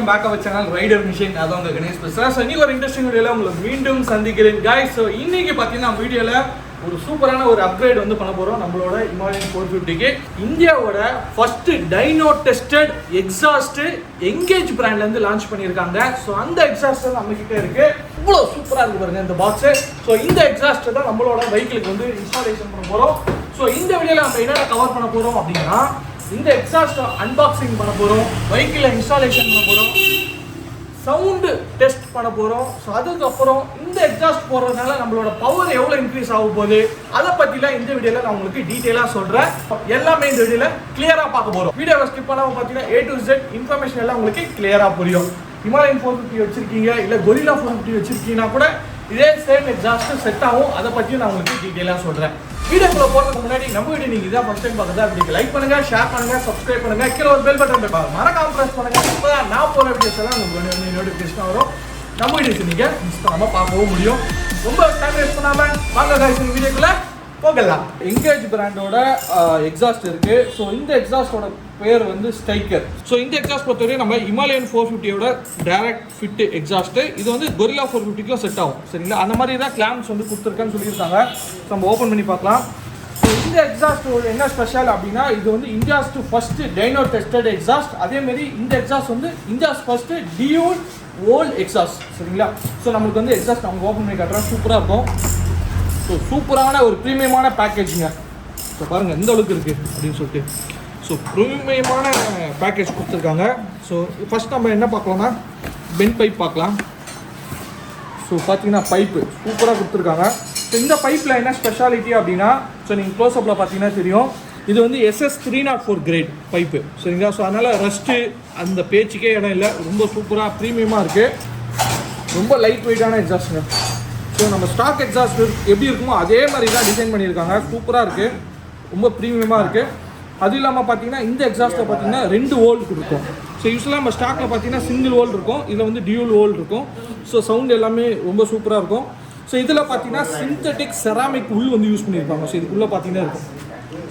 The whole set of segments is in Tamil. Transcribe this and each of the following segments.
Welcome back our channel rider machine. அதான் உங்கள் கணேஷ் பேசுகிறேன். ஸோ இன்னைக்கு ஒரு இன்ட்ரெஸ்டிங் வீடியோவில் உங்களை மீண்டும் சந்திக்கிறேன் guys. ஸோ இன்னைக்கு பார்த்தீங்கன்னா வீடியோவில் ஒரு சூப்பரான ஒரு அப்கிரேட் வந்து பண்ண போகிறோம் நம்மளோட ஹிமாலயன் 450க்கு. இந்தியாவோட first dyno tested exhaust engage பிராண்ட்லேருந்து லான்ச் பண்ணியிருக்காங்க. ஸோ அந்த எக்ஸாஸ்ட் நம்ம கிட்டே இருக்கு. இவ்வளோ சூப்பராக இருக்கு பாருங்க இந்த பாக்ஸு. ஸோ இந்த எக்ஸாஸ்ட் தான் நம்மளோட வெஹிக்கிளுக்கு வந்து இன்ஸ்டாலேஷன் பண்ண போகிறோம். ஸோ இந்த வீடியோவில் நம்ம என்னென்ன கவர் பண்ண போகிறோம் அப்படின்னா, இந்த எக்ஸாஸ்ட் அன்பாக்சிங் பண்ண போகிறோம், வெஹிக்கிளை இன்ஸ்டாலேஷன் பண்ண போகிறோம், சவுண்டு டெஸ்ட் பண்ண போகிறோம். ஸோ அதுக்கப்புறம் இந்த எக்ஸாஸ்ட் போடுறதுனால நம்மளோட பவர் எவ்வளோ இன்க்ரீஸ் ஆக போகுது அதை பற்றிலாம் இந்த வீடியோவில் நான் உங்களுக்கு டீட்டெயிலாக சொல்கிறேன். எல்லாமே இந்த வீடியோவில் கிளியராக பார்க்க போகிறோம். வீடியோவை ஸ்கிப் பண்ணாமல் பார்த்தீங்கன்னா A to Z இன்ஃபர்மேஷன் எல்லாம் உங்களுக்கு கிளியராக புரியும். ஹிமாலயன் 450 வச்சிருக்கீங்க, இல்லை கொரில்லா 450 வச்சிருக்கீங்கன்னா கூட இதே சேம் எக்ஸாஸ்ட் செட் ஆகும். அதை பற்றியும் நான் உங்களுக்கு டீட்டெயிலாக சொல்கிறேன். வீடியோக்குள்ள போறதுக்கு முன்னாடி நம்ம வீடியோ நீங்க இதான் ஃபர்ஸ்ட் டைம் பார்க்கறதா அப்படி லைக் பண்ணுங்க, ஷேர் பண்ணுங்க, சப்ஸ்கிரைப் பண்ணுங்க, கீழ ஒரு பெல் பட்டன் இருக்கு மறக்காம பிரஸ் பண்ணுங்க. அப்பதான் நான் போற வீடியோஸ் எல்லாம் உங்களுக்கு வந்து நோட்டிஃபிகேஷன் வரும். நம்ம வீடியோஸ் நீங்க மிஸ் பண்ணாம பார்க்கவும் முடியும். ரொம்ப டைம் வேஸ்ட் பண்ணாம வாங்க गाइस இந்த வீடியோக்குள்ள போகலாம். எங்கேஜ் பிராண்டோட எக்ஸாஸ்ட் இருக்கு. ஸோ இந்த எக்ஸாஸ்டோட பேர் வந்து ஸ்ட்ரைக்கர். ஸோ இந்த எக்ஸாஸ்ட் பொறுத்தவரை நம்ம ஹிமாலயன் 450யோட டைரக்ட் ஃபிட் எக்ஸாஸ்ட். இது வந்து கொரில்லா 450க்கு செட் ஆகும். சரிங்களா, அந்த மாதிரி தான் கிளாம்ஸ் வந்து கொடுத்துருக்கேன்னு சொல்லியிருக்காங்க. நம்ம ஓப்பன் பண்ணி பார்க்கலாம். ஸோ இந்த எக்ஸாஸ்டோட என்ன ஸ்பெஷல் அப்படின்னா, இது வந்து India's first dyno tested exhaust. அதேமாரி இந்த எக்ஸாஸ்ட் வந்து India's first dual old exhaust. சரிங்களா, ஸோ நம்மளுக்கு வந்து எக்ஸாஸ்ட் நம்ம ஓப்பன் பண்ணி காட்டுறோம். சூப்பராக இருக்கும். ஸோ சூப்பரான ஒரு ப்ரீமியமான பேக்கேஜுங்க. ஸோ பாருங்கள் எந்த அளவுக்கு இருக்குது அப்படின்னு சொல்லிட்டு. ஸோ ப்ரீமியமான பேக்கேஜ் கொடுத்துருக்காங்க. ஸோ ஃபஸ்ட் நம்ம என்ன பார்க்கலாம்னா பென் பைப் பார்க்கலாம். ஸோ பார்த்தீங்கன்னா பைப்பு சூப்பராக கொடுத்துருக்காங்க. ஸோ இந்த பைப்பில் என்ன ஸ்பெஷாலிட்டி அப்படின்னா, ஸோ நீங்கள் க்ளோஸ்அப்பில் பார்த்தீங்கன்னா தெரியும், இது வந்து SS304 கிரேட் பைப்பு. சரிங்களா, ஸோ அதனால் ரஸ்ட்டு அந்த பேச்சுக்கே இடம் இல்லை. ரொம்ப சூப்பராக ப்ரீமியமாக இருக்குது. ரொம்ப லைட் வெயிட்டான எக்ஸாஸ்ட்டுங்க. ஸோ நம்ம ஸ்டாக் எக்ஸாஸ்ட் எப்படி இருக்குமோ அதே மாதிரி தான் டிசைன் பண்ணியிருக்காங்க. சூப்பராக இருக்குது, ரொம்ப ப்ரீமியமாக இருக்குது. அது இல்லாமல் பார்த்தீங்கன்னா இந்த எக்ஸாஸ்ட்டில் பார்த்தீங்கன்னா 2 வோல்ட் கொடுக்கும். ஸோ யூஸ்வலாக நம்ம ஸ்டாக்கில் பார்த்தீங்கன்னா சிங்கிள் வோல்ட் இருக்கும், இதில் வந்து டியூல் வோல்ட் இருக்கும். ஸோ சவுண்ட் எல்லாமே ரொம்ப சூப்பராக இருக்கும். ஸோ இதில் பார்த்தீங்கன்னா சிந்தட்டிக் செராமிக் உள் வந்து யூஸ் பண்ணியிருப்பாங்க. ஸோ இதுக்குள்ளே பார்த்தீங்கன்னா இருக்கும்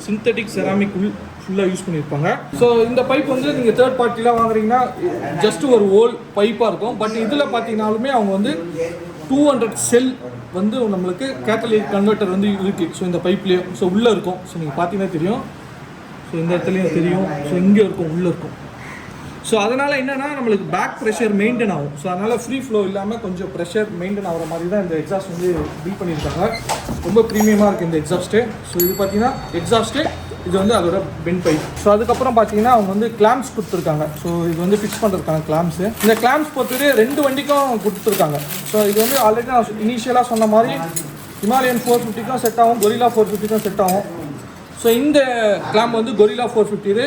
சிந்தட்டிக் செராமிக் உள் ஃபுல்லாக யூஸ் பண்ணியிருப்பாங்க. ஸோ இந்த பைப் வந்து நீங்கள் தேர்ட் பார்ட்டிலாம் வாங்குறீங்கன்னா ஜஸ்ட் ஒரு ஓல்ட் பைப்பாக இருக்கும். பட் இதில் பார்த்தீங்கன்னாலுமே அவங்க வந்து 200 செல் வந்து நம்மளுக்கு கேட்டலிக் கன்வெர்ட்டர் வந்து இருக்குது. ஸோ இந்த பைப்லேயும் ஸோ உள்ளே இருக்கும். ஸோ நீங்கள் பார்த்தீங்கன்னா தெரியும். ஸோ இந்த இடத்துலையும் தெரியும். ஸோ இங்கே இருக்கும், உள்ளே இருக்கும். ஸோ அதனால் என்னென்னா நம்மளுக்கு பேக் ப்ரெஷர் மெயின்டைன் ஆகும். ஸோ அதனால் ஃப்ரீ ஃப்ளோ இல்லாமல் கொஞ்சம் ப்ரெஷர் மெயின்டைன் ஆகிற மாதிரி தான் இந்த எக்ஸாஸ்ட் வந்து பில்ட் பண்ணியிருக்காங்க. ரொம்ப ப்ரீமியமாக இருக்குது இந்த எக்ஸாஸ்ட்டு. ஸோ இது பார்த்தீங்கன்னா எக்ஸாஸ்ட்டு, இது வந்து அதோட பென் பைப். ஸோ அதுக்கப்புறம் பார்த்தீங்கன்னா அவங்க வந்து கிளாம்ஸ் கொடுத்துருக்காங்க. ஸோ இது வந்து ஃபிக்ஸ் பண்ணுறதுக்கான கிளாம்ஸு. இந்த கிளாம்ஸ் பொறுத்தவரை 2 வண்டிக்கும் கொடுத்துருக்காங்க. ஸோ இது வந்து ஆல்ரெடி நான் இனிஷியலாக சொன்ன மாதிரி ஹிமாலயன் 450க்கும் செட் ஆகும், கொரில்லா 450க்கும் செட் ஆகும். ஸோ இந்த கிளாம் வந்து கொரில்லா 450,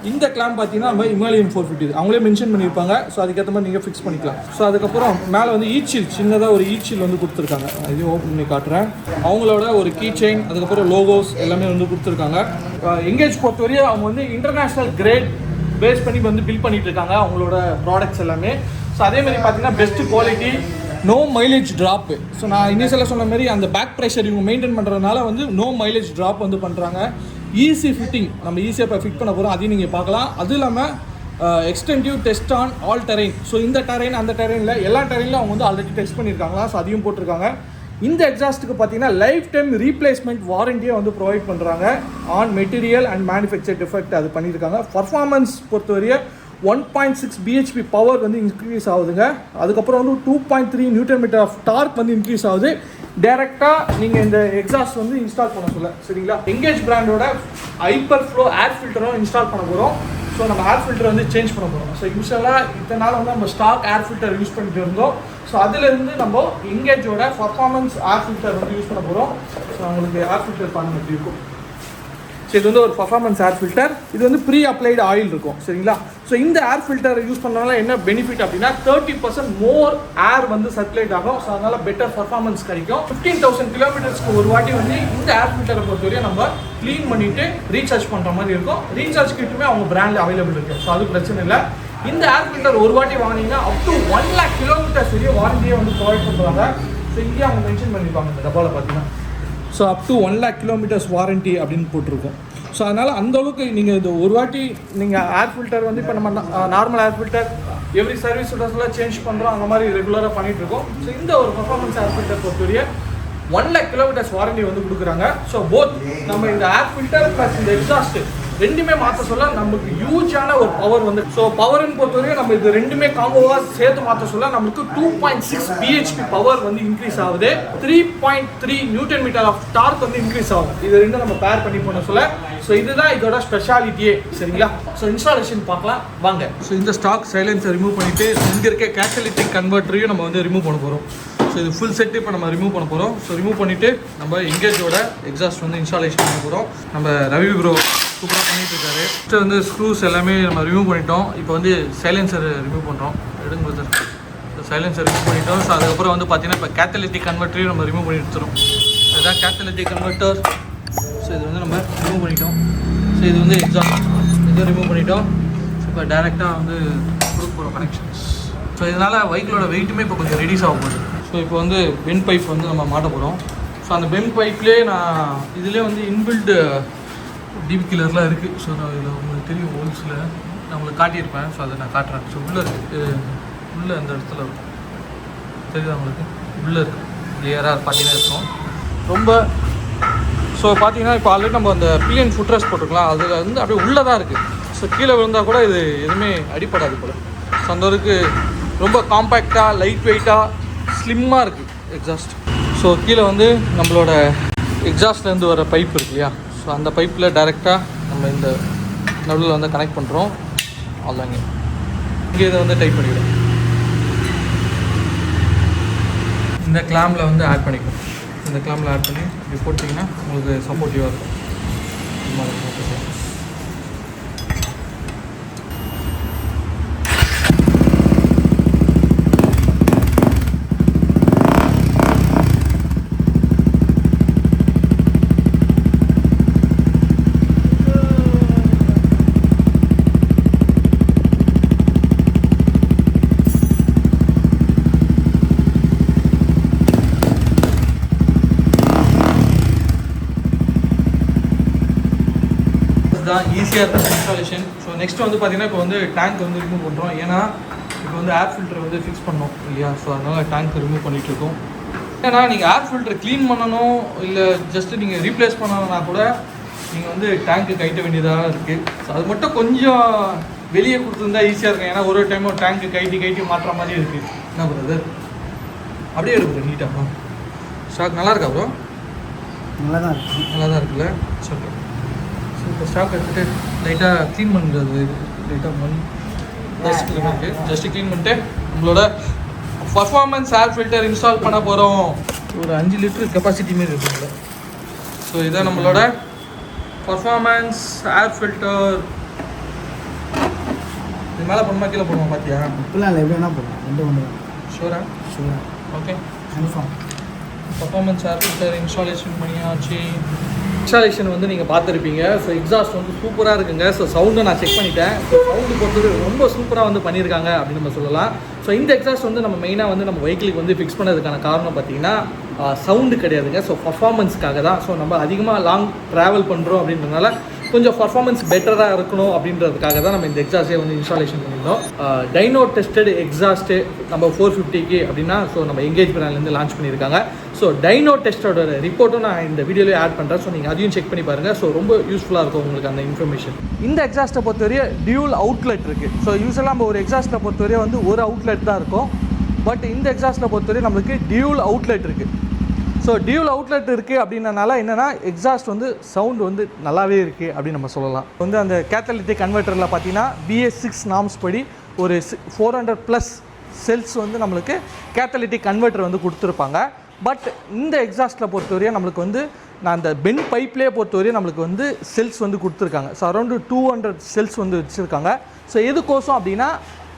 இந்த கிளாம் பார்த்தீங்கன்னா நம்ம ஹிமாலயன் 450 அவங்களே மென்ஷன் பண்ணியிருப்பாங்க. ஸோ அதுக்கேற்ற மாதிரி நீங்கள் ஃபிக்ஸ் பண்ணிக்கலாம். ஸோ அதுக்கப்புறம் மேலே வந்து ஈச்சில் சின்னதாக ஒரு ஈச்சில் வந்து கொடுத்துருக்காங்க. இதையும் ஓப்பன் பண்ணி காட்டுறேன். அவங்களோட ஒரு கீ செயின், அதுக்கப்புறம் லோகோஸ் எல்லாமே வந்து கொடுத்துருக்காங்க. எங்கேஜ் பொறுத்தவரையும் அவங்க வந்து இன்டர்நேஷ்னல் கிரேட் பேஸ் பண்ணி வந்து பில்ட் பண்ணிட்டு இருக்காங்க அவங்களோட ப்ராடக்ட்ஸ் எல்லாமே. ஸோ அதேமாதிரி பார்த்தீங்கன்னா best quality, no mileage drop. So நான் இனிஷியலாக சொன்ன மாதிரி அந்த பேக் ப்ரெஷர் இவங்க மெயின்டைன் பண்ணுறதுனால வந்து நோ மைலேஜ் ட்ராப் வந்து பண்ணுறாங்க. ஈஸி ஃபிட்டிங், நம்ம ஈஸியாக இப்போ ஃபிட் பண்ண போகிறோம், அதையும் நீங்கள் பார்க்கலாம். அதுவும் இல்லாமல் extensive test on all terrain. So இந்த டெரெயின் அந்த டெரெயினில் எல்லா டெரெயினில் அவங்க வந்து ஆல்ரெடி டெஸ்ட் பண்ணியிருக்காங்களா. ஸோ அதையும் போட்டிருக்காங்க. இந்த எக்ஸாஸ்ட்டுக்கு பார்த்தீங்கன்னா லைஃப் டைம் ரீப்ளேஸ்மெண்ட் வாரண்டியை வந்து ப்ரொவைட் பண்ணுறாங்க. On material and manufacture defect அது பண்ணியிருக்காங்க. பர்ஃபார்மன்ஸ் பொறுத்தவரைய 1.6 bhp பவர் வந்து இன்க்ரீஸ் ஆகுதுங்க. அதுக்கப்புறம் வந்து 2.3 நியூட்டன் மீட்டர் ஆஃப் டார்க் வந்து இன்க்ரீஸ் ஆகுது டைரெக்டாக நீங்கள் இந்த எக்ஸாஸ்ட் வந்து இன்ஸ்டால் பண்ண சொல்ல. சரிங்களா, எங்கேஜ் பிராண்டோட ஹைப்பர் ஃப்ளோ ஏர் ஃபில்டரும் இன்ஸ்டால் பண்ண போகிறோம். ஸோ நம்ம ஏர் ஃபில்டர் வந்து சேஞ்ச் பண்ண போகிறோம். ஸோ யூஸ்வலாக இத்தனை நாள் வந்து நம்ம ஸ்டாக் ஏர் ஃபில்டர் யூஸ் பண்ணிட்டு இருந்தோம். ஸோ அதிலிருந்து நம்ம எங்கேஜோட பர்ஃபார்மன்ஸ் ஏர் ஃபில்டர் வந்து யூஸ் பண்ண போகிறோம். ஸோ உங்களுக்கு ஏர் ஃபில்டர் பண்ண எப்படி இருக்கும். ஸோ இது வந்து ஒரு பர்ஃபார்மன்ஸ் ஏர் ஃபில்டர். இது வந்து ப்ரீ அப்ளைடு ஆயில் இருக்கும். சரிங்களா, ஸோ இந்த ஏர் ஃபில்டர் யூஸ் பண்ணனால என்ன பெனிஃபிட் அப்படின்னா 30% மோர் ஏர் வந்து சர்க்குலேட் ஆகும். ஸோ அதனால் பெட்டர் பர்ஃபார்மன்ஸ் கிடைக்கும். 15,000 கிலோமீட்டர்ஸ்க்கு ஒரு வாட்டி வந்து இந்த ஏர் ஃபில்டரை பொறுத்தவரையும் நம்ம க்ளீன் பண்ணிவிட்டு ரீசார்ஜ் பண்ணுற மாதிரி இருக்கும். ரீசார்ஜ் கிட்டுமே அவங்க பிராண்டில் அவைலபிள் இருக்குது. ஸோ அது பிரச்சனை இல்லை. இந்த ஏர் ஃபில்டர் ஒரு வாட்டி வாங்கினீங்கன்னா அப் டு 1 lakh கிலோமீட்டர்ஸ் வரையும் வாரண்டியை வந்து ப்ரொவைட் பண்ணுறாங்க. ஸோ இங்கே அவங்க மென்ஷன் பண்ணியிருப்பாங்க இந்த டப்பாவில் பார்த்தீங்கன்னா. So up to 1 lakh kilometres warranty அப்படின்னு போட்டிருக்கோம். ஸோ அதனால் அந்தளவுக்கு நீங்கள் இது ஒரு வாட்டி நீங்கள் ஏர் ஃபில்டர் வந்து இப்போ நம்ம normal air filter every service விடர்ஸ்லாம் சேஞ்ச் பண்ணுறோம், அந்த மாதிரி ரெகுலராக பண்ணிகிட்டு இருக்கோம். ஸோ இந்த ஒரு பர்ஃபார்மன்ஸ் ஏர் ஃபில்டர் பொறுத்தவரைய 1 lakh kilometers வாரண்டி வந்து கொடுக்குறாங்க. ஸோ போத் நம்ம இந்த ஏர் ஃபில்டர் ப்ளஸ் இந்த எக்ஸாஸ்ட் ரெண்டுமே மாற்ற சொல்ல நமக்கு ஹியூஜான ஒரு பவர் வந்து. ஸோ பவர்னு பொறுத்தவரையும் நம்ம இது ரெண்டுமே காம்போவாக சேர்த்து மாற்ற சொல்ல நம்மளுக்கு 2.6 bhp பவர் வந்து இன்க்ரீஸ் ஆகுது, 3.3 நியூட்டன் மீட்டர் ஆஃப் டார்க் வந்து இன்க்ரீஸ் ஆகும். இது ரெண்டும் நம்ம பேர் பண்ணி போன சொல்ல. ஸோ இதுதான் இதோட ஸ்பெஷாலிட்டியே, சரிங்களா? ஸோ இன்ஸ்டாலேஷன் பார்க்கலாம் வாங்க. ஸோ இந்த ஸ்டாக் சைலன்ஸை ரிமூவ் பண்ணிவிட்டு இங்கே இருக்க கேட்டலிட்டிக் கன்வெர்ட்டரையும் நம்ம வந்து ரிமூவ் பண்ண போகிறோம். ஸோ இது ஃபுல் செட்டு இப்போ நம்ம ரிமூவ் பண்ண போகிறோம். ஸோ ரிமூவ் பண்ணிவிட்டு நம்ம எங்கேஜோட எக்ஸாஸ்ட் வந்து இன்ஸ்டாலேஷன் பண்ண போகிறோம். நம்ம ரவி ப்ரோ சூப்பராக பண்ணிட்டு இருக்காரு. ஃபஸ்ட்டு வந்து ஸ்க்ரூஸ் எல்லாமே நம்ம ரிமூவ் பண்ணிட்டோம். இப்போ வந்து சைலன்சர் ரிமூவ் பண்ணுறோம். எடுங்க சார், சைலன்சர் ரிமூவ் பண்ணிட்டோம். ஸோ அதுக்கப்புறம் வந்து பார்த்தீங்கன்னா இப்போ கேத்தலிட்டிக் கன்வெர்ட்டரையும் நம்ம ரிமூவ் பண்ணி எடுத்துரும். இதுதான் கேத்தலிட்டிக் கன்வெர்ட்டர். ஸோ இது வந்து நம்ம ரிமூவ் பண்ணிட்டோம். ஸோ இது வந்து எக்ஸாஸ்ட் இதை ரிமூவ் பண்ணிட்டோம். ஸோ இப்போ டேரெக்டாக வந்து கொடுக்க போகிறோம் கனெக்ஷன்ஸ். ஸோ இதனால் வெஹிக்கிளோட வெயிட்டுமே இப்போ கொஞ்சம் ரெடியூஸ் ஆக போகுது. ஸோ இப்போ வந்து பென் பைப் வந்து நம்ம மாட்ட போகிறோம். ஸோ அந்த பென் பைப்லேயே நான் இதிலே வந்து இன்பில்டு டிபி கில்லர்லாம் இருக்குது. ஸோ நான் இதில் உங்களுக்கு தெரியும் ஹோல்ஸில் நான் உங்களுக்கு காட்டியிருப்பேன். ஸோ அதை நான் காட்டுறேன். ஸோ உள்ளே இருக்குது, உள்ளே அந்த இடத்துல இருக்கும், தெரியுதா உங்களுக்கு? உள்ளே இருக்குது, கிளியராக பார்த்தீங்கன்னா இருக்கும் ரொம்ப. ஸோ பார்த்தீங்கன்னா இப்போ ஆல்ரெடி நம்ம அந்த பிஎன் ஃபுட்ரெஸ்ட் போட்டுருக்கலாம், அதில் வந்து அப்படியே உள்ளே தான் இருக்குது. ஸோ கீழே விழுந்தால் கூட இது எதுவுமே அடிப்படாது போல். ஸோ அந்த அளவுக்கு ரொம்ப காம்பேக்டாக, லைட் வெயிட்டாக, ஸ்லிம்மாக இருக்குது எக்ஸாஸ்ட். ஸோ கீழே வந்து நம்மளோட எக்ஸாஸ்ட்லேருந்து வர பைப் இருக்கு இல்லையா? ஸோ அந்த பைப்பில் டைரெக்டாக நம்ம இந்த நடுவில் வந்து கனெக்ட் பண்ணுறோம். அவ்வளோங்க, இங்கே இதை வந்து டைப் பண்ணிவிடும். இந்த கிளாமில் வந்து ஆட் பண்ணிக்கணும். இந்த கிளாமில் ஆட் பண்ணி இப்படி போட்டிங்கன்னா உங்களுக்கு சப்போர்ட்டிவாக இருக்கும். தான் ஈஸியாக இருக்கும் இன்ஸ்டாலேஷன். ஸோ நெக்ஸ்ட் வந்து பார்த்தீங்கன்னா இப்போ வந்து டேங்க் வந்து ரிமூவ் பண்ணுறோம். ஏன்னா இப்போ வந்து ஏர் ஃபில்டர் வந்து ஃபிக்ஸ் பண்ணோம் இல்லையா? ஸோ அதனால் டேங்க் ரிமூவ் பண்ணிகிட்ருக்கோம். ஏன்னா நீங்கள் ஏர் ஃபில்டர் க்ளீன் பண்ணணும், இல்லை ஜஸ்ட்டு நீங்கள் ரீப்ளேஸ் பண்ணணும்னா கூட நீங்கள் வந்து டேங்க்கு கைட்ட வேண்டியதாக இருக்குது. ஸோ அது மட்டும் கொஞ்சம் வெளியே கொடுத்துருந்தா ஈஸியாக இருக்கும். ஏன்னா ஒரு டைமும் டேங்க்கு கைட்டி மாற்றுற மாதிரி இருக்குது. என்ன பிரதர் அப்படியே இருக்குது நீட்டாக. ஸ்டாக் நல்லா இருக்கா ப்ரோ? நல்லா தான் இருக்குல்ல? சரி, இப்போ ஸ்டாக் எடுத்துகிட்டு லைட்டாக க்ளீன் பண்ணுறது, லைட்டாக மண் டஸ்ட் இருக்குது, ஜஸ்ட்டு க்ளீன் பண்ணிட்டு நம்மளோட பர்ஃபார்மன்ஸ் ஏர் ஃபில்டர் இன்ஸ்டால் பண்ண போகிறோம். ஒரு 5 லிட்டர் கெப்பாசிட்டி மாரி இருக்குங்களா? ஸோ இதான் நம்மளோட பர்ஃபார்மன்ஸ் ஏர் ஃபில்டர். இது மேலே போடணுமா கீழே போடுவோம்? பார்த்தியா? இப்போலாம் இல்லை, எப்படி வேணால் போடலாம். ஒன்று ஷூரா? Okay. Confirm performance air filter installation பண்ணியாச்சு. இன்ஸ்டாலேஷன் வந்து நீங்கள் பார்த்துருப்பீங்க. ஸோ எக்ஸாஸ்ட் வந்து சூப்பராக இருக்குங்க. ஸோ சவுண்டை நான் செக் பண்ணிட்டேன். ஸோ சவுண்டு பொறுத்தது ரொம்ப சூப்பராக வந்து பண்ணியிருக்காங்க அப்படின்னு நம்ம சொல்லலாம். ஸோ இந்த எக்ஸாஸ்ட் வந்து நம்ம மெயினாக வந்து நம்ம வெஹிக்கிளுக்கு வந்து ஃபிக்ஸ் பண்ணதுக்கான காரணம் பார்த்தீங்கன்னா சவுண்டு கிடையாதுங்க. ஸோ பர்ஃபார்மன்ஸ்க்காக தான். ஸோ நம்ம அதிகமாக லாங் ட்ராவல் பண்ணுறோம் அப்படின்றதுனால கொஞ்சம் பர்ஃபார்மன்ஸ் பெட்டராக இருக்கணும் அப்படின்றதுக்காக தான் நம்ம இந்த எக்ஸாஸ்டே வந்து இன்ஸ்டாலேஷன் பண்ணியிருந்தோம். டைனோ டெஸ்டட் எக்ஸாஸ்ட்டு நம்ம 450 அப்படின்னா ஸோ நம்ம எங்கேஜ் பிராண்ட்லேருந்து லான்ச் பண்ணியிருக்காங்க. ஸோ டைனோ டெஸ்டோட ரிப்போர்ட்டும் நான் இந்த வீடியோலேயே ஆட் பண்ணுறேன். ஸோ நீங்கள் அதையும் செக் பண்ணி பாருங்கள். ஸோ ரொம்ப யூஸ்ஃபுல்லாக இருக்கும் உங்களுக்கு அந்த இன்ஃபர்மேஷன். இந்த எக்ஸாஸ்ட்டை பொறுத்தவரையே டியூல் அவுட்லெட் இருக்குது. ஸோ யூஸ்வலாக நம்ம ஒரு எக்ஸாஸ்ட்டை பொறுத்தவரையே வந்து ஒரு அவுட்லெட் தான் இருக்கும். பட் இந்த எக்ஸாஸ்ட்டை பொறுத்தவரை நம்மளுக்கு டியூல் அவுட்லெட் இருக்குது. ஸோ டியூல் அவுட்லெட் இருக்குது அப்படின்றனால என்னென்னா எக்ஸாஸ்ட் வந்து சவுண்டு வந்து நல்லாவே இருக்குது அப்படின்னு நம்ம சொல்லலாம். வந்து அந்த கேத்தலிட்டிக் கன்வெர்ட்டரில் பார்த்தீங்கன்னா BS6 நார்ம்ஸ் படி ஒரு 400+ செல்ஸ் வந்து நம்மளுக்கு கேத்தலிட்டிக் கன்வெர்ட்டர் வந்து கொடுத்துருப்பாங்க. பட் இந்த எக்ஸாஸ்ட்டில் பொறுத்தவரையும் நம்மளுக்கு வந்து நான் அந்த பென் பைப்லேயே பொறுத்தவரையும் நம்மளுக்கு வந்து செல்ஸ் வந்து கொடுத்துருக்காங்க. ஸோ அரௌண்டு 200 செல்ஸ் வந்து வச்சுருக்காங்க. ஸோ எதுக்கோசம் அப்படின்னா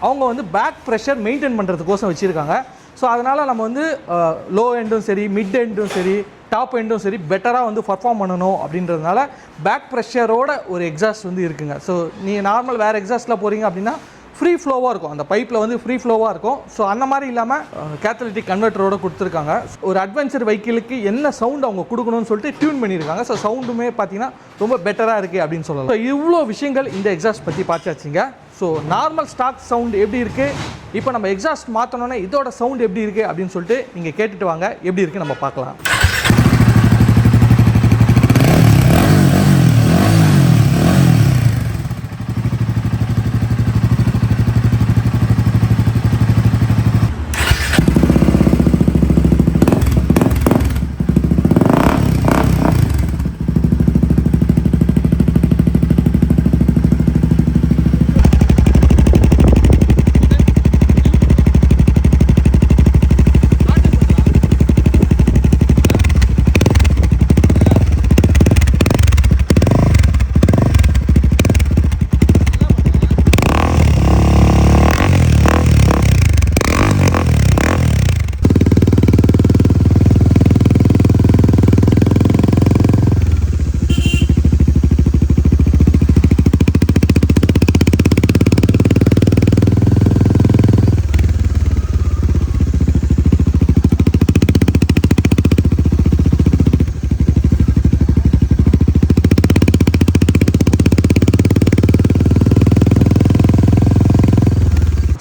அவங்க வந்து பேக் ப்ரெஷர் மெயின்டைன் பண்ணுறதுக்கோசம் வச்சுருக்காங்க. ஸோ அதனால் நம்ம வந்து லோ எண்டும் சரி, மிட் எண்டும் சரி, டாப் எண்டும் சரி பெட்டராக வந்து பர்ஃபார்ம் பண்ணணும் அப்படின்றதுனால பேக் ப்ரெஷரோட ஒரு எக்ஸாஸ்ட் வந்து இருக்குங்க. ஸோ நீங்கள் நார்மல் வேறு எக்ஸாஸ்ட்டில் போகிறீங்க அப்படின்னா ஃப்ரீ ஃப்ளோவாக இருக்கும், அந்த பைப்பில் வந்து ஃப்ரீ ஃப்ளோவாக இருக்கும். ஸோ அந்த மாதிரி இல்லாமல் கேத்தலிட்டிக் கன்வெர்ட்டரோட கொடுத்துருக்காங்க. ஒரு அட்வென்ச்சர் வெஹிக்கிளுக்கு என்ன சவுண்ட் அவங்க கொடுக்கணும்னு சொல்லிட்டு டியூன் பண்ணியிருக்காங்க. ஸோ சவுண்டுமே பார்த்தீங்கன்னா ரொம்ப பெட்டராக இருக்குது அப்படின்னு சொல்லலாம். ஸோ இவ்வளோ விஷயங்கள் இந்த எக்ஸாஸ்ட் பற்றி பார்த்தாச்சுங்க. ஸோ நார்மல் ஸ்டாக் சவுண்ட் எப்படி இருக்குது, இப்போ நம்ம எக்ஸாஸ்ட் மாற்றணுன்னா இதோட சவுண்ட் எப்படி இருக்குது அப்படின்னு சொல்லிட்டு நீங்கள் கேட்டுட்டு வாங்க, எப்படி இருக்குது நம்ம பார்க்கலாம்.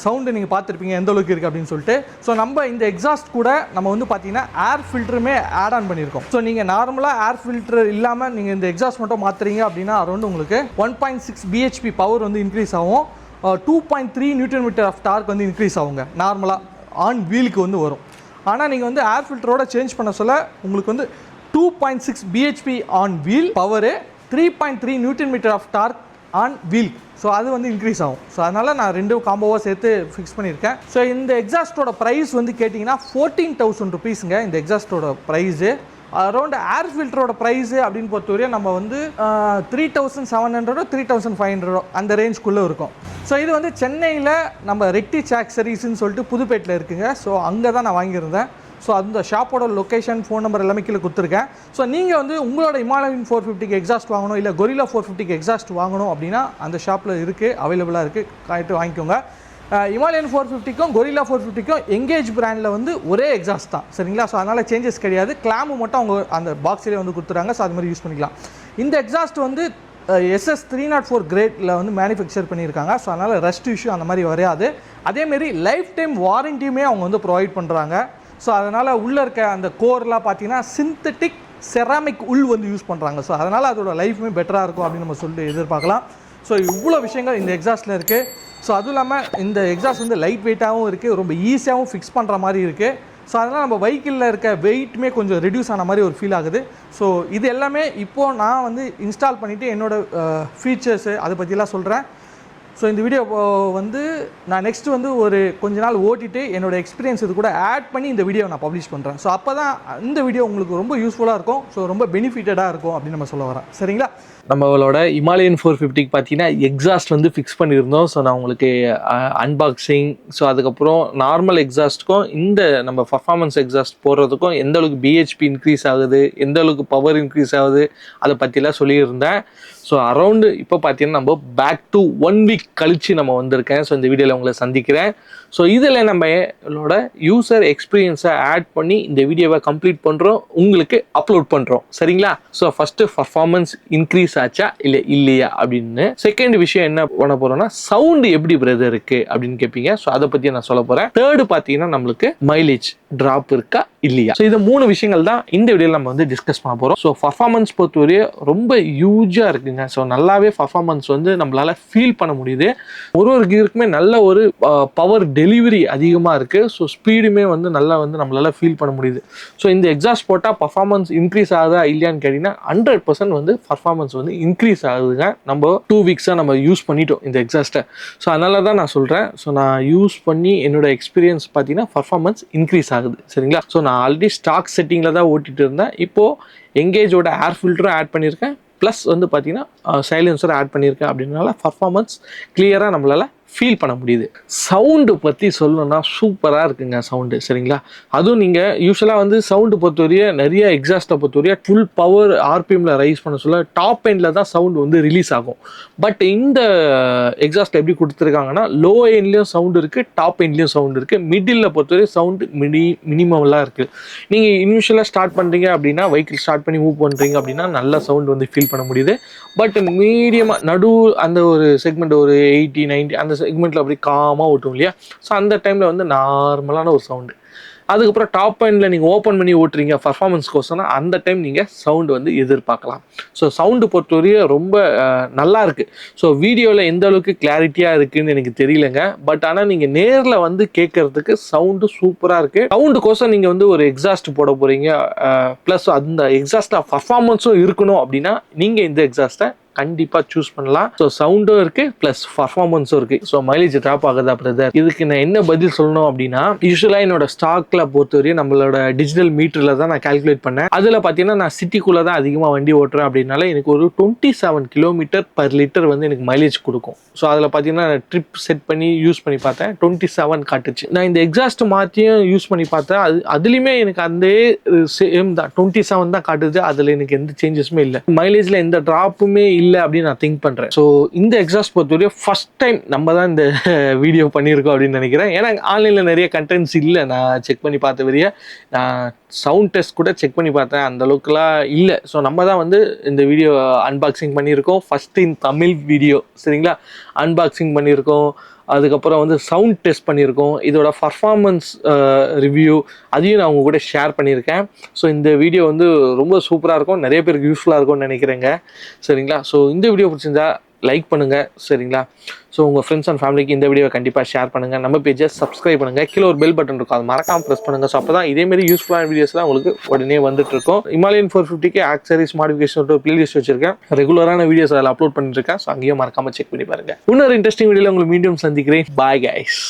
சவுண்டு நீங்கள் பார்த்துருப்பீங்க எந்த அளவுக்கு இருக்குது அப்படின்னு சொல்லிட்டு. ஸோ நம்ம இந்த எக்ஸாஸ்ட் கூட நம்ம வந்து பார்த்தீங்கன்னா ஏர் ஃபில்டருமே ஆட் ஆன் பண்ணியிருக்கோம். ஸோ நீங்கள் நார்மலாக ஏர் ஃபில்டர் இல்லாமல் நீங்கள் இந்த எக்ஸாஸ்ட் மட்டும் மாற்றுறீங்க அப்படின்னா அரௌண்ட் உங்களுக்கு 1.6 BHP பவர் வந்து இன்க்ரீஸ் ஆகும், 2.3 Nm ஆஃப் டார்க் வந்து இன்க்ரீஸ் ஆகுங்க நார்மலாக ஆன் வீலுக்கு வந்து வரும். ஆனால் நீங்கள் வந்து ஏர் ஃபில்டரோட சேஞ்ச் பண்ண சொல்ல உங்களுக்கு வந்து 2.6 BHP on wheel power, 3.3 Nm of torque on wheel. So அது வந்து இன்க்ரீஸ் ஆகும். ஸோ அதனால் நான் 2 காம்போவாக சேர்த்து ஃபிக்ஸ் பண்ணியிருக்கேன். ஸோ இந்த எக்ஸாஸ்ட்டோட ப்ரைஸ் வந்து கேட்டிங்கன்னா 14,000 rupeesங்க இந்த எக்ஸாஸ்ட்டோட ப்ரைஸு. அரௌண்ட் ஏர் ஃபில்டரோட ப்ரைஸு அப்படின்னு பொறுத்தவரையும் நம்ம வந்து 3,700 3,500 அந்த ரேஞ்சுக்குள்ளே இருக்கும். ஸோ இது வந்து சென்னையில் நம்ம ரெட்டிச் ஆக்சரிஸ்ன்னு சொல்லிட்டு புதுப்பேட்டில் இருக்குங்க. ஸோ அங்கே தான் நான் வாங்கியிருந்தேன். ஸோ அந்த ஷாப்போட லொக்கேஷன், ஃபோன் நம்பர் எல்லாமே கீழே கொடுத்துருக்கேன். ஸோ நீங்கள் வந்து உங்களோட ஹிமாலயன் 450க்கு எக்ஸாஸ்ட் வாங்கணும், இல்லை கொரில்லா 450க்கு எக்ஸாஸ்ட் வாங்கணும் அப்படின்னா அந்த ஷாப்பில் இருக்குது, அவைலபிளாக இருக்குது, காய்ட்டு வாங்கிக்கோங்க. ஹிமாலயன் 450க்கும் கொரில்லா 450க்கும் எங்கேஜ் பிராண்டில் வந்து ஒரே எக்ஸாஸ்ட் தான், சரிங்களா? ஸோ அதனால் சேஞ்சஸ் கிடையாது. கிளாமு மட்டும் அவங்க அந்த பாக்ஸிலே வந்து கொடுத்துறாங்க. ஸோ அது மாதிரி யூஸ் பண்ணிக்கலாம். இந்த எக்ஸாஸ்ட் வந்து SS 304 கிரேடில் வந்து மேனுஃபேக்சர் பண்ணியிருக்காங்க. ஸோ அதனால் ரஸ்ட் இஷ்யூ அந்த மாதிரி வராது. அதேமாரி லைஃப் டைம் வாரண்டியுமே அவங்க வந்து ப்ரொவைட் பண்ணுறாங்க. ஸோ அதனால் உள்ளே இருக்க அந்த கோர்லாம் பார்த்தீங்கன்னா சிந்தட்டிக் செராமிக் உள் வந்து யூஸ் பண்ணுறாங்க. ஸோ அதனால் அதோட லைஃப்மே பெட்டராக இருக்கும் அப்படின்னு நம்ம சொல்லி எதிர்பார்க்கலாம். ஸோ இவ்வளோ விஷயங்கள் இந்த எக்ஸாஸ்ட்டில் இருக்குது. ஸோ அதுவும் இல்லாமல் இந்த எக்ஸாஸ்ட் வந்து லைட் வெயிட்டாகவும் இருக்குது, ரொம்ப ஈஸியாகவும் ஃபிக்ஸ் பண்ணுற மாதிரி இருக்குது. ஸோ அதனால் நம்ம வெஹிக்கிளில் இருக்க வெயிட்டுமே கொஞ்சம் ரெடியூஸ் ஆன மாதிரி ஒரு ஃபீல் ஆகுது. ஸோ இது எல்லாமே இப்போது நான் வந்து இன்ஸ்டால் பண்ணிவிட்டு என்னோடய ஃபீச்சர்ஸு அதை பற்றிலாம் சொல்கிறேன். ஸோ இந்த வீடியோ வந்து நான் நெக்ஸ்ட்டு வந்து ஒரு கொஞ்ச நாள் ஓட்டிட்டு என்னோடய எக்ஸ்பீரியன்ஸ் இது கூட ஆட் பண்ணி இந்த வீடியோ நான் பப்ளிஷ் பண்ணுறேன். ஸோ அப்போ தான் இந்த வீடியோ உங்களுக்கு ரொம்ப யூஸ்ஃபுல்லாக இருக்கும். ஸோ ரொம்ப பெனிஃபிட்டடாக இருக்கும் அப்படின்னு நம்ம சொல்ல வரேன், சரிங்களா? நம்மளோட ஹிமாலயன் 450க்கு பார்த்தீங்கன்னா எக்ஸாஸ்ட் வந்து ஃபிக்ஸ் பண்ணியிருந்தோம். ஸோ நான் உங்களுக்கு அன்பாக்சிங், ஸோ அதுக்கப்புறம் நார்மல் எக்ஸாஸ்ட்டுக்கும் இந்த நம்ம பர்ஃபார்மன்ஸ் எக்ஸாஸ்ட் போடுறதுக்கும் எந்த அளவுக்கு BHP இன்க்ரீஸ் ஆகுது, எந்த அளவுக்கு பவர் இன்க்ரீஸ் ஆகுது அதை பற்றிலாம் சொல்லியிருந்தேன். ஸோ அரௌண்டு இப்போ பார்த்தீங்கன்னா நம்ம பேக் டு 1 வீக் கழித்து நம்ம வந்திருக்கேன். ஸோ இந்த வீடியோவில் உங்களை சந்திக்கிறேன். ஸோ இதில் நம்மளோட யூசர் எக்ஸ்பீரியன்ஸை ஆட் பண்ணி இந்த வீடியோவை கம்ப்ளீட் பண்ணுறோம், உங்களுக்கு அப்லோட் பண்ணுறோம், சரிங்களா? ஸோ ஃபஸ்ட்டு பர்ஃபார்மன்ஸ் இன்க்ரீஸ் ஆச்சா இல்லை இல்லையா அப்படின்னு. செகண்ட் விஷயம் என்ன பண்ண போகிறோம்னா சவுண்டு எப்படி பிரதர் இருக்குது அப்படின்னு கேட்பீங்க. ஸோ அதை பற்றி நான் சொல்ல போகிறேன். தேர்டு பார்த்தீங்கன்னா நம்மளுக்கு மைலேஜ் ட்ராப் இருக்கா இல்லையா. ஸோ இந்த 3 விஷயங்கள் தான் இந்த வீடியோவில் நம்ம வந்து டிஸ்கஸ் பண்ண போகிறோம். ஸோ பர்ஃபார்மன்ஸ் பொறுத்தவரையே ரொம்ப ஹியூஜாக இருக்குங்க. ஸோ நல்லாவே பர்ஃபார்மன்ஸ் வந்து நம்மளால ஃபீல் பண்ண முடியுது. ஒரு கீருக்குமே நல்ல ஒரு பவர் டெலிவரி அதிகமாக இருக்குது. ஸோ ஸ்பீடுமே வந்து நல்லா வந்து நம்மளால ஃபீல் பண்ண முடியுது. ஸோ இந்த எக்ஸாஸ்ட் போட்டால் பர்ஃபார்மன்ஸ் இன்க்ரீஸ் ஆகுதா இல்லையான்னு கேட்டிங்கன்னா 100% வந்து பர்ஃபார்மன்ஸ் வந்து இன்க்ரீஸ் ஆகுதுங்க. நம்ம 2 வீக்ஸாக நம்ம யூஸ் பண்ணிட்டோம் இந்த எக்ஸாஸ்ட்டை. ஸோ அதனால தான் நான் சொல்கிறேன். ஸோ நான் யூஸ் பண்ணி என்னோட எக்ஸ்பீரியன்ஸ் பார்த்தீங்கன்னா பர்ஃபார்மன்ஸ் இன்க்ரீஸ் ஆகுது, சரிங்களா? ஸோ நான் ஆல்ரெடி ஸ்டாக் செட்டிங்கில் தான் ஓட்டிகிட்டு இருந்தேன். இப்போது எங்கேஜோட ஏர் ஃபில்டரும் ஆட் பண்ணியிருக்கேன், ப்ளஸ் வந்து பார்த்தீங்கன்னா சைலன்சர் ஆட் பண்ணியிருக்கேன். அப்படின்னால பர்ஃபார்மன்ஸ் கிளியராக நம்மளால் ஃபீல் பண்ண முடியுது. சவுண்டு பற்றி சொல்லணும்னா சூப்பராக இருக்குங்க சவுண்டு, சரிங்களா? அதுவும் நீங்கள் யூஸ்வலாக வந்து சவுண்டு பொறுத்தவரைய நிறைய எக்ஸாஸ்ட்டை பொறுத்தவரைய ஃபுல் பவர் ஆர்பிஎம்மில் ரைஸ் பண்ண சொல்ல டாப் எண்டில் தான் சவுண்டு வந்து ரிலீஸ் ஆகும். பட் இந்த எக்ஸாஸ்ட் எப்படி கொடுத்துருக்காங்கன்னா லோ எண்ட்லேயும் சவுண்டு இருக்குது, டாப் எண்ட்லேயும் சவுண்டு இருக்குது, மிடில் பொறுத்தவரை சவுண்டு மினிமம்லாம் இருக்குது. நீங்கள் இனிஷியலாக ஸ்டார்ட் பண்ணுறீங்க அப்படின்னா, வெஹிக்கிள் ஸ்டார்ட் பண்ணி மூவ் பண்ணுறீங்க அப்படின்னா நல்ல சவுண்டு வந்து ஃபீல் பண்ண முடியுது. பட் மீடியமாக நடு அந்த ஒரு செக்மெண்ட் ஒரு 80-90 அந்த செக்மெண்ட்டில் அப்படி காமாக ஓட்டும் இல்லையா? ஸோ அந்த டைமில் வந்து நார்மலான ஒரு சவுண்டு. அதுக்கப்புறம் டாப் எண்டில் நீங்கள் ஓப்பன் பண்ணி ஓட்டுறீங்க பர்ஃபார்மன்ஸ் கோசம்னா அந்த டைம் நீங்கள் சவுண்டு வந்து எதிர்பார்க்கலாம். ஸோ சவுண்டு பொறுத்தவரையும் ரொம்ப நல்லா இருக்குது. ஸோ வீடியோவில் எந்த அளவுக்கு கிளாரிட்டியாக இருக்குதுன்னு எனக்கு தெரியலங்க. பட் ஆனால் நீங்கள் நேரில் வந்து கேட்குறதுக்கு சவுண்டு சூப்பராக இருக்குது. சவுண்டு கோசம் நீங்கள் வந்து ஒரு எக்ஸாஸ்ட் போட போகிறீங்க, ப்ளஸ் அந்த எக்ஸாஸ்ட்டில் பர்ஃபார்மன்ஸும் இருக்கணும் அப்படின்னா நீங்கள் இந்த எக்ஸாஸ்ட்டை கண்டிப்பாக சூஸ் பண்ணலாம். ஸோ சவுண்டும் இருக்குது ப்ளஸ் பர்ஃபார்மன்ஸும் இருக்குது. ஸோ மைலேஜ் ட்ராப் ஆகுதா பிரதர்? இதுக்கு நான் என்ன பதில் சொல்லணும் அப்படின்னா, யூஸ்வலாக என்னோட ஸ்டாக்கில் பொறுத்தவரையும் நம்மளோட டிஜிட்டல் மீட்டரில் தான் நான் கால்குலேட் பண்ணேன். அதில் பார்த்தீங்கன்னா நான் சிட்டிக்குள்ளே தான் அதிகமாக வண்டி ஓட்டுறேன் அப்படின்னால எனக்கு ஒரு 27 கிலோமீட்டர் பர் லிட்டர் வந்து எனக்கு மைலேஜ் கொடுக்கும். ஸோ அதில் பார்த்தீங்கன்னா ட்ரிப் செட் பண்ணி யூஸ் பண்ணி பார்த்தேன், 27 காட்டுச்சு. நான் இந்த எக்ஸாஸ்ட் மாற்றியும் யூஸ் பண்ணி பார்த்தேன், அதுலேயுமே எனக்கு அந்த சேம் தான் 27 தான் காட்டுது. அதில் எனக்கு எந்த சேஞ்சஸுமே இல்லை, மைலேஜில் எந்த ட்ராப்புமே இல்லை அப்படின்னு நான் திங்க் பண்றேன். ஸோ இந்த எக்ஸாஸ்ட் பொறுத்தவரையும் ஃபர்ஸ்ட் டைம் நம்ம தான் இந்த வீடியோ பண்ணியிருக்கோம் அப்படின்னு நினைக்கிறேன். ஏன்னா ஆன்லைன்ல நிறைய கண்டென்ட்ஸ் இல்லை, நான் செக் பண்ணி பார்த்த வரைய நான் சவுண்ட் டெஸ்ட் கூட செக் பண்ணி பார்த்தேன், அந்த அளவுக்குலாம் இல்லை. ஸோ நம்ம தான் வந்து இந்த வீடியோ அன்பாக்சிங் பண்ணியிருக்கோம், ஃபர்ஸ்ட் இன் தமிழ் வீடியோ, சரிங்களா? அன்பாக்சிங் பண்ணியிருக்கோம், அதுக்கப்புறம் வந்து சவுண்ட் டெஸ்ட் பண்ணியிருக்கோம், இதோட பர்ஃபார்மன்ஸ் ரிவ்யூ அதையும் நான் உங்க கூட ஷேர் பண்ணியிருக்கேன். ஸோ இந்த வீடியோ வந்து ரொம்ப சூப்பராக இருக்கும், நிறைய பேருக்கு யூஸ்ஃபுல்லாக இருக்கும்னு நினைக்கிறேங்க, சரிங்களா? ஸோ இந்த வீடியோ பிடிச்சிருந்தா லைக் பண்ணுங்கள், சரிங்களா? ஸோ உங்கள் ஃப்ரெண்ட்ஸ் அண்ட் ஃபேமிலிக்கு இந்த வீடியோவை கண்டிப்பாக ஷேர் பண்ணுங்கள். நம்ம பேஜை சப்ஸ்கிரைப் பண்ணுங்கள், கீழே ஒரு பெல் பட்டன் இருக்கும், அது மறக்காமல் ப்ரெஸ் பண்ணுங்கள். ஸோ அப்போ தான் இதேமாரி யூஸ்ஃபுல்லான வீடியோஸ்லாம் உங்களுக்கு உடனே வந்துட்டு இருக்கும். இமாலயன் 450க்கு ஆக்சரிஸ் மாடிஃபிகேஷன் ஒரு பிளேலிஸ்ட் வச்சிருக்கேன், ரெகுலரான வீடியோஸ் அதில் அப்லோட் பண்ணிருக்கேன். ஸோ அங்கேயும் மறக்காமல் செக் பண்ணி பாருங்கள். இன்னொரு இன்ட்ரெஸ்டிங் வீடியோவில் உங்களுக்கு மீண்டும் சந்திக்கிறேன். Bye guys.